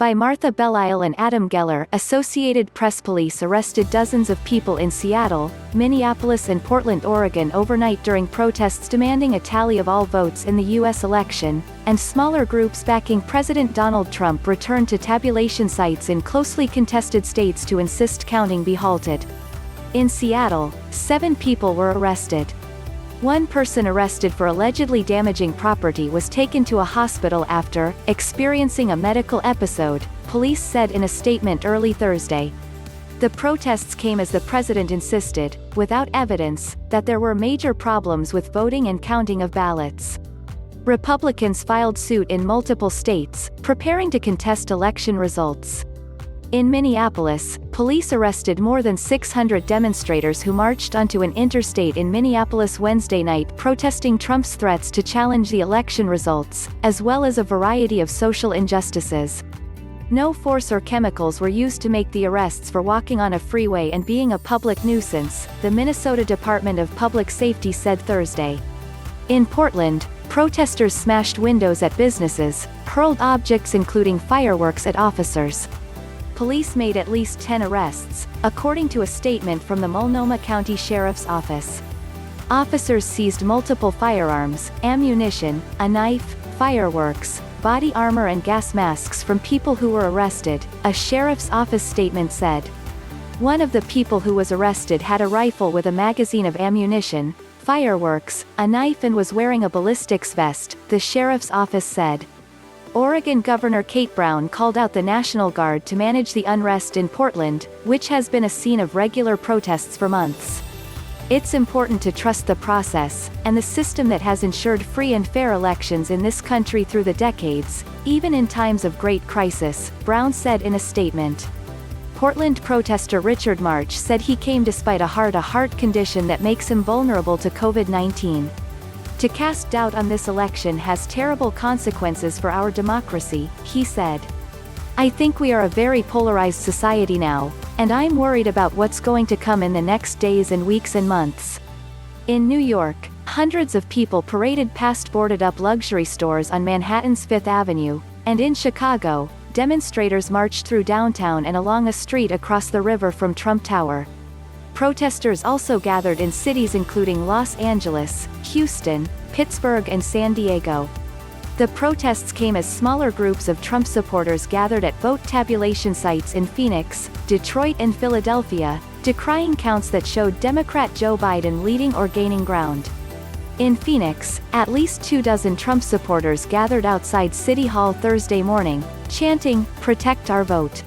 By Martha BELLISLE and Adam Geller. Associated Press. Police arrested dozens of people in Seattle, Minneapolis and Portland, Oregon overnight during protests demanding a tally of all votes in the U.S. election, and smaller groups backing President Donald Trump returned to tabulation sites in closely contested states to insist counting be halted. In Seattle, 7 people were arrested. One person arrested for allegedly damaging property was taken to a hospital after experiencing a medical episode, police said in a statement early Thursday. The protests came as the president insisted, without evidence, that there were major problems with voting and counting of ballots. Republicans filed suit in multiple states, preparing to contest election results. In Minneapolis, police arrested more than 600 demonstrators who marched onto an interstate in Minneapolis Wednesday night protesting Trump's threats to challenge the election results, as well as a variety of social injustices. No force or chemicals were used to make the arrests for walking on a freeway and being a public nuisance, the Minnesota Department of Public Safety said Thursday. In Portland, protesters smashed windows at businesses, hurled objects including fireworks at officers. Police made at least 10 arrests, according to a statement from the Multnomah County Sheriff's Office. Officers seized multiple firearms, ammunition, a knife, fireworks, body armor and gas masks from people who were arrested, a sheriff's office statement said. One of the people who was arrested had a rifle with a magazine of ammunition, fireworks, a knife and was wearing a ballistics vest, the sheriff's office said. Oregon Governor Kate Brown called out the National Guard to manage the unrest in Portland, which has been a scene of regular protests for months. It's important to trust the process, and the system that has ensured free and fair elections in this country through the decades, even in times of great crisis, Brown said in a statement. Portland protester Richard March said he came despite a heart condition that makes him vulnerable to COVID-19. To cast doubt on this election has terrible consequences for our democracy, he said. I think we are a very polarized society now, and I'm worried about what's going to come in the next days and weeks and months. In New York, hundreds of people paraded past boarded-up luxury stores on Manhattan's Fifth Avenue, and in Chicago, demonstrators marched through downtown and along a street across the river from Trump Tower. Protesters also gathered in cities including Los Angeles, Houston, Pittsburgh and San Diego. The protests came as smaller groups of Trump supporters gathered at vote tabulation sites in Phoenix, Detroit and Philadelphia, decrying counts that showed Democrat Joe Biden leading or gaining ground. In Phoenix, at least 24 Trump supporters gathered outside City Hall Thursday morning, chanting, "Protect our vote."